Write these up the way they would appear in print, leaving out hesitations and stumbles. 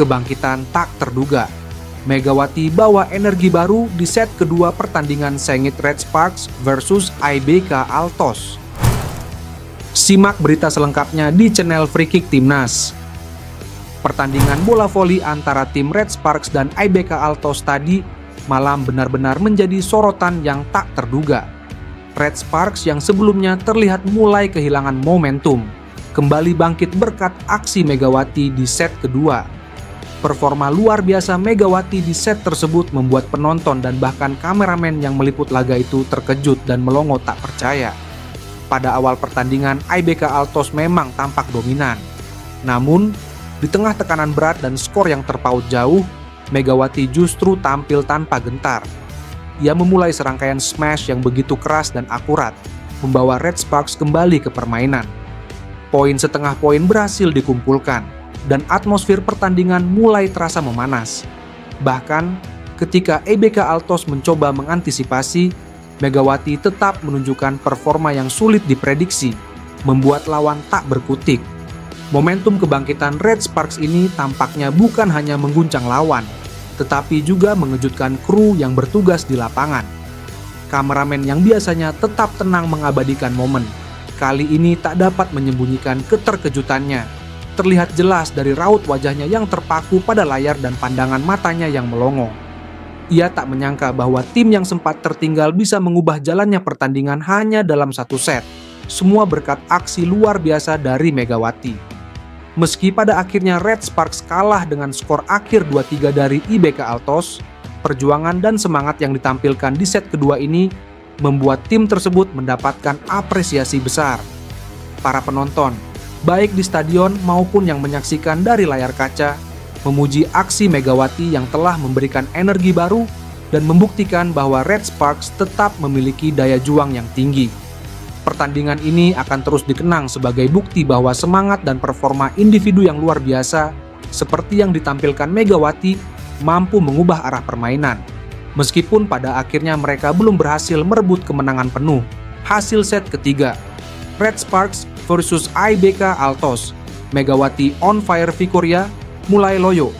Kebangkitan tak terduga. Megawati bawa energi baru di set kedua pertandingan sengit Red Sparks versus IBK Altos. Simak berita selengkapnya di channel Free Kick Timnas. Pertandingan bola voli antara tim Red Sparks dan IBK Altos tadi malam benar-benar menjadi sorotan yang tak terduga. Red Sparks yang sebelumnya terlihat mulai kehilangan momentum, kembali bangkit berkat aksi Megawati di set kedua. Performa luar biasa Megawati di set tersebut membuat penonton dan bahkan kameramen yang meliput laga itu terkejut dan melongo tak percaya. Pada awal pertandingan, IBK Altos memang tampak dominan. Namun, di tengah tekanan berat dan skor yang terpaut jauh, Megawati justru tampil tanpa gentar. Ia memulai serangkaian smash yang begitu keras dan akurat, membawa Red Sparks kembali ke permainan. Poin setengah poin berhasil dikumpulkan, dan atmosfer pertandingan mulai terasa memanas. Bahkan, ketika IBK Altos mencoba mengantisipasi, Megawati tetap menunjukkan performa yang sulit diprediksi, membuat lawan tak berkutik. Momentum kebangkitan Red Sparks ini tampaknya bukan hanya mengguncang lawan, tetapi juga mengejutkan kru yang bertugas di lapangan. Kameramen yang biasanya tetap tenang mengabadikan momen, kali ini tak dapat menyembunyikan keterkejutannya. Terlihat jelas dari raut wajahnya yang terpaku pada layar dan pandangan matanya yang melongo. Ia tak menyangka bahwa tim yang sempat tertinggal bisa mengubah jalannya pertandingan hanya dalam satu set. Semua berkat aksi luar biasa dari Megawati. Meski pada akhirnya Red Sparks kalah dengan skor akhir 2-3 dari IBK Altos, perjuangan dan semangat yang ditampilkan di set kedua ini membuat tim tersebut mendapatkan apresiasi besar. Para penonton, baik di stadion maupun yang menyaksikan dari layar kaca, memuji aksi Megawati yang telah memberikan energi baru dan membuktikan bahwa Red Sparks tetap memiliki daya juang yang tinggi. Pertandingan ini akan terus dikenang sebagai bukti bahwa semangat dan performa individu yang luar biasa seperti yang ditampilkan Megawati mampu mengubah arah permainan. Meskipun pada akhirnya mereka belum berhasil merebut kemenangan penuh. Hasil set ketiga, Red Sparks versus IBK Altos. Megawati on fire Vikoria mulai loyo.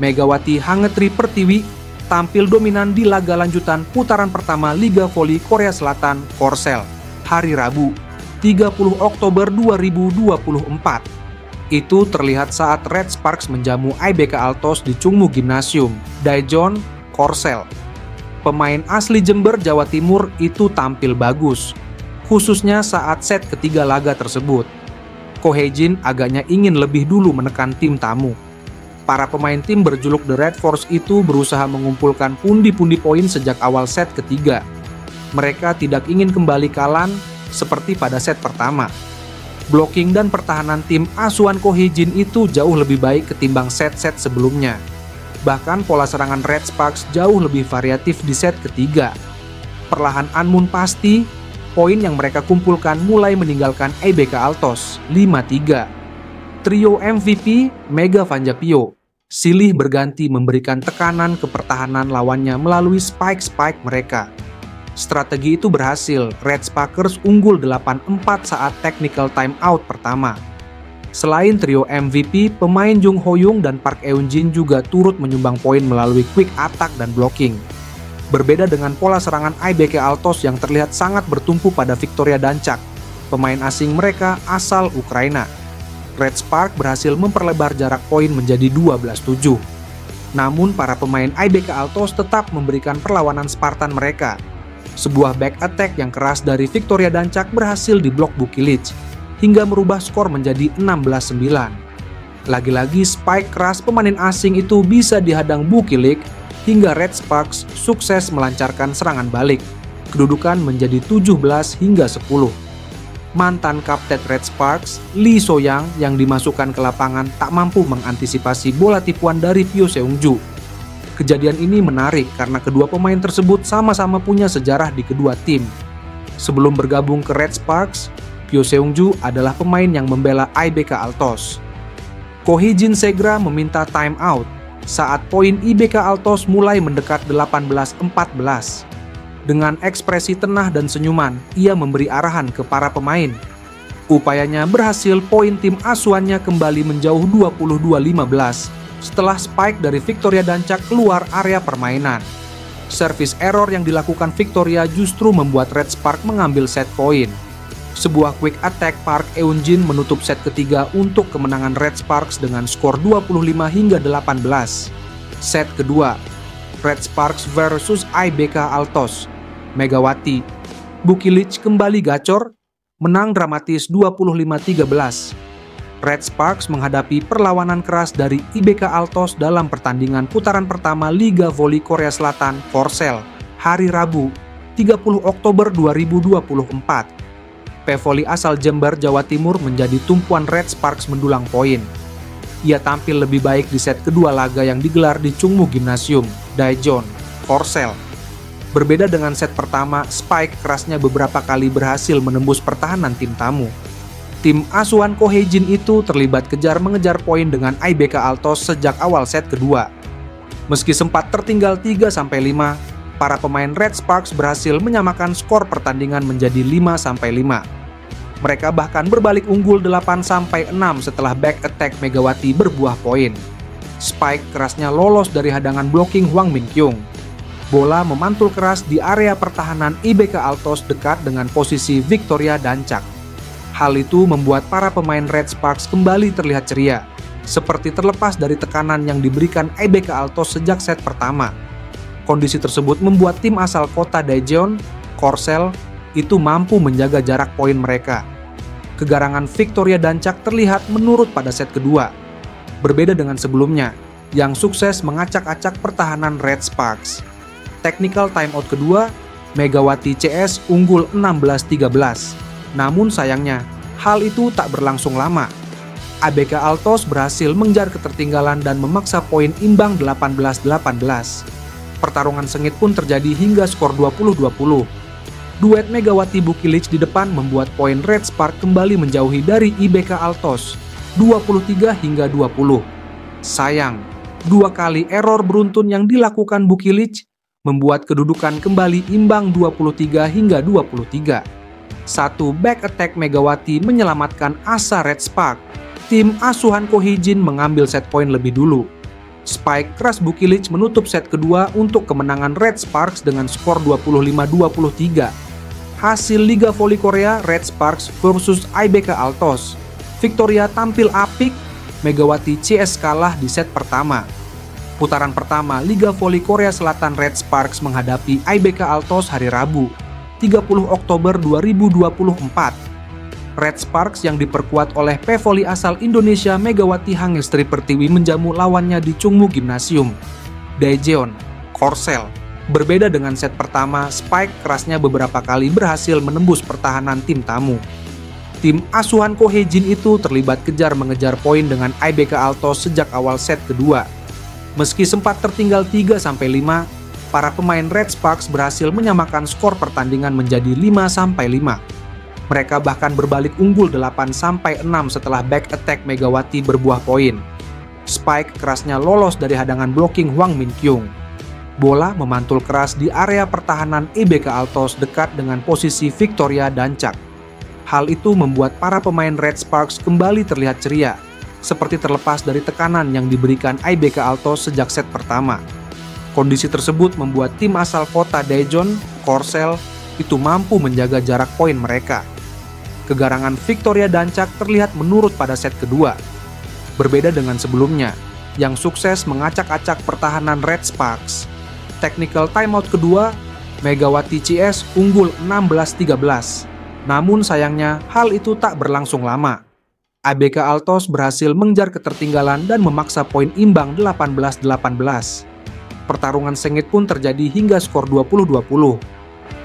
Megawati Hangetri Pertiwi tampil dominan di laga lanjutan putaran pertama Liga Voli Korea Selatan Korsel hari Rabu 30 Oktober 2024. Itu terlihat saat Red Sparks menjamu IBK Altos di Chungmu Gymnasium, Daejeon, Korsel. Pemain asli Jember, Jawa Timur itu tampil bagus, khususnya saat set ketiga laga tersebut. Ko Hye-jin agaknya ingin lebih dulu menekan tim tamu. Para pemain tim berjuluk The Red Force itu berusaha mengumpulkan pundi-pundi poin sejak awal set ketiga. Mereka tidak ingin kembali kalah seperti pada set pertama. Blocking dan pertahanan tim asuhan Ko Hye-jin itu jauh lebih baik ketimbang set-set sebelumnya. Bahkan pola serangan Red Sparks jauh lebih variatif di set ketiga. Perlahan Anmun pasti, poin yang mereka kumpulkan mulai meninggalkan IBK Altos 5-3. Trio MVP Mega Vanjapio silih berganti memberikan tekanan ke pertahanan lawannya melalui spike-spike mereka. Strategi itu berhasil, Red Sparkers unggul 8-4 saat technical timeout pertama. Selain trio MVP, pemain Jung Ho-young dan Park Eun-jin juga turut menyumbang poin melalui quick attack dan blocking. Berbeda dengan pola serangan IBK Altos yang terlihat sangat bertumpu pada Victoria Dancak, pemain asing mereka asal Ukraina. Red Spark berhasil memperlebar jarak poin menjadi 12-7. Namun para pemain IBK Altos tetap memberikan perlawanan Spartan mereka. Sebuah back attack yang keras dari Victoria Dancak berhasil diblok Bukilic, hingga merubah skor menjadi 16-9. Lagi-lagi spike keras pemain asing itu bisa dihadang Bukilic, hingga Red Sparks sukses melancarkan serangan balik. Kedudukan menjadi 17-10. Mantan kapten Red Sparks, Lee So-young yang dimasukkan ke lapangan tak mampu mengantisipasi bola tipuan dari Pyo Seung-ju. Kejadian ini menarik karena kedua pemain tersebut sama-sama punya sejarah di kedua tim. Sebelum bergabung ke Red Sparks, Pyo Seung-ju adalah pemain yang membela IBK Altos. Ko Hye-jin segera meminta time out saat poin IBK Altos mulai mendekat 18-14. Dengan ekspresi tenang dan senyuman, ia memberi arahan ke para pemain. Upayanya berhasil, poin tim asuhannya kembali menjauh 22-15 setelah spike dari Victoria Dancak keluar area permainan. Service error yang dilakukan Victoria justru membuat Red Spark mengambil set point. Sebuah quick attack Park Eun-jin menutup set ketiga untuk kemenangan Red Sparks dengan skor 25-18. Set kedua, Red Sparks versus IBK Altos. Megawati, Bukilic kembali gacor, menang dramatis 25-13. Red Sparks menghadapi perlawanan keras dari IBK Altos dalam pertandingan putaran pertama Liga Voli Korea Selatan Korsel, hari Rabu, 30 Oktober 2024. Pevoli asal Jember, Jawa Timur menjadi tumpuan Red Sparks mendulang poin. Ia tampil lebih baik di set kedua laga yang digelar di Chungmu Gymnasium, Daejeon, Korsel. Berbeda dengan set pertama, spike kerasnya beberapa kali berhasil menembus pertahanan tim tamu. Tim asuhan Ko Hye-jin itu terlibat kejar-mengejar poin dengan IBK Altos sejak awal set kedua. Meski sempat tertinggal 3-5, para pemain Red Sparks berhasil menyamakan skor pertandingan menjadi 5-5. Mereka bahkan berbalik unggul 8-6 setelah back attack Megawati berbuah poin. Spike kerasnya lolos dari hadangan blocking Hwang Min-kyung. Bola memantul keras di area pertahanan IBK Altos dekat dengan posisi Victoria Dancak. Hal itu membuat para pemain Red Sparks kembali terlihat ceria, seperti terlepas dari tekanan yang diberikan IBK Altos sejak set pertama. Kondisi tersebut membuat tim asal kota Daejeon, Korsel, itu mampu menjaga jarak poin mereka. Kegarangan Victoria Dancak terlihat menurut pada set kedua. Berbeda dengan sebelumnya, yang sukses mengacak-acak pertahanan Red Sparks. Technical timeout kedua, Megawati CS unggul 16-13. Namun sayangnya, hal itu tak berlangsung lama. IBK Altos berhasil mengejar ketertinggalan dan memaksa poin imbang 18-18. Pertarungan sengit pun terjadi hingga skor 20-20. Duet Megawati Bukilic di depan membuat poin Red Spark kembali menjauhi dari IBK Altos, 23-20. Sayang, dua kali error beruntun yang dilakukan Bukilic membuat kedudukan kembali imbang 23-23. Satu back attack Megawati menyelamatkan asa Red Spark. Tim asuhan Ko Hye-jin mengambil set poin lebih dulu. Spike keras Bukilic menutup set kedua untuk kemenangan Red Sparks dengan skor 25-23. Hasil Liga Voli Korea Red Sparks versus IBK Altos. Victoria tampil apik, Megawati CS kalah di set pertama. Putaran pertama Liga Voli Korea Selatan Red Sparks menghadapi IBK Altos hari Rabu, 30 Oktober 2024. Red Sparks yang diperkuat oleh pevoli asal Indonesia Megawati Hangestri Pertiwi menjamu lawannya di Chungmu Gymnasium, Daejeon, Korsel. Berbeda dengan set pertama, spike kerasnya beberapa kali berhasil menembus pertahanan tim tamu. Tim asuhan Ko Hye-jin itu terlibat kejar-mengejar poin dengan IBK Altos sejak awal set kedua. Meski sempat tertinggal 3-5, para pemain Red Sparks berhasil menyamakan skor pertandingan menjadi 5-5. Mereka bahkan berbalik unggul 8-6 setelah back attack Megawati berbuah poin. Spike kerasnya lolos dari hadangan blocking Hwang Min-kyung. Bola memantul keras di area pertahanan IBK Altos dekat dengan posisi Victoria Dancak. Hal itu membuat para pemain Red Sparks kembali terlihat ceria, seperti terlepas dari tekanan yang diberikan IBK Altos sejak set pertama. Kondisi tersebut membuat tim asal kota Daejeon, Korsel, itu mampu menjaga jarak poin mereka. Kegarangan Victoria Dancak terlihat menurut pada set kedua. Berbeda dengan sebelumnya, yang sukses mengacak-acak pertahanan Red Sparks. Technical timeout kedua, Megawati CS unggul 16-13. Namun sayangnya, hal itu tak berlangsung lama. IBK Altos berhasil mengejar ketertinggalan dan memaksa poin imbang 18-18. Pertarungan sengit pun terjadi hingga skor 20-20.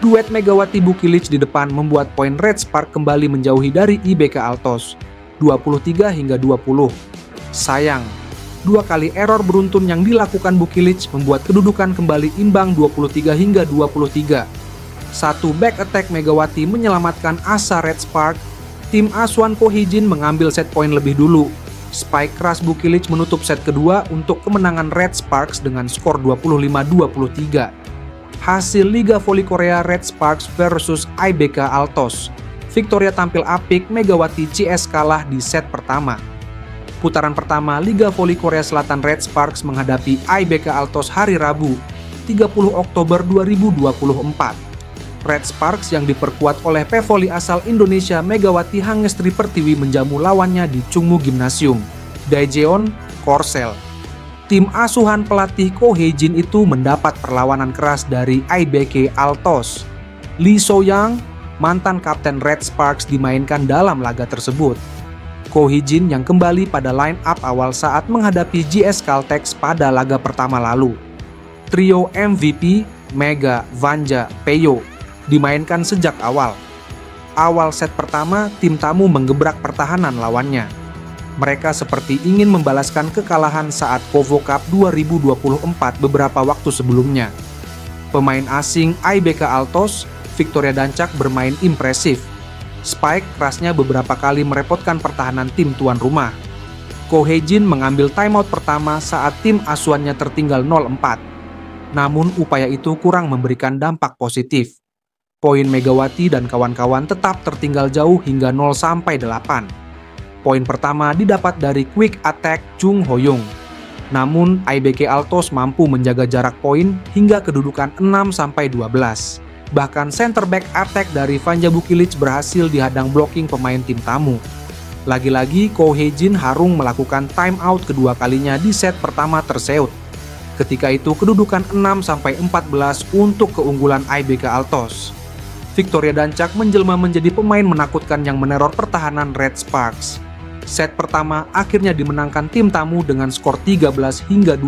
Duet Megawati Bukilic di depan membuat poin Red Spark kembali menjauhi dari IBK Altos, 23-20. Sayang, dua kali error beruntun yang dilakukan Bukilic membuat kedudukan kembali imbang 23-23. Satu back attack Megawati menyelamatkan asa Red Spark. Tim asuhan Ko Hye-jin mengambil set poin lebih dulu. Spike keras Bukilic menutup set kedua untuk kemenangan Red Sparks dengan skor 25-23. Hasil Liga Voli Korea Red Sparks versus IBK Altos. Victoria tampil apik, Megawati CS kalah di set pertama. Putaran pertama Liga Voli Korea Selatan Red Sparks menghadapi IBK Altos hari Rabu, 30 Oktober 2024. Red Sparks yang diperkuat oleh pevoli asal Indonesia Megawati Hangestri Pertiwi menjamu lawannya di Chungmu Gymnasium, Daejeon, Korsel. Tim asuhan pelatih Ko Hee-jin itu mendapat perlawanan keras dari IBK Altos. Lee So-young, mantan kapten Red Sparks, dimainkan dalam laga tersebut. Ko Hee-jin yang kembali pada line up awal saat menghadapi JS Caltex pada laga pertama lalu. Trio MVP, Mega, Vanja, Peyo dimainkan sejak awal. Awal set pertama, tim tamu menggebrak pertahanan lawannya. Mereka seperti ingin membalaskan kekalahan saat Kovo Cup 2024 beberapa waktu sebelumnya. Pemain asing IBK Altos, Victoria Dancak, bermain impresif. Spike kerasnya beberapa kali merepotkan pertahanan tim tuan rumah. Ko Hee-jin mengambil timeout pertama saat tim asuhannya tertinggal 0-4. Namun upaya itu kurang memberikan dampak positif. Poin Megawati dan kawan-kawan tetap tertinggal jauh hingga 0-8. Poin pertama didapat dari quick attack Chung Ho-young. Namun IBK Altos mampu menjaga jarak poin hingga kedudukan 6-12. Bahkan center back attack dari Vanja Bukilic berhasil dihadang blocking pemain tim tamu. Lagi-lagi Ko Hee-jin harung melakukan time out kedua kalinya di set pertama terseut. Ketika itu kedudukan 6-14 untuk keunggulan IBK Altos. Victoria Dancak menjelma menjadi pemain menakutkan yang meneror pertahanan Red Sparks. Set pertama akhirnya dimenangkan tim tamu dengan skor 13-25.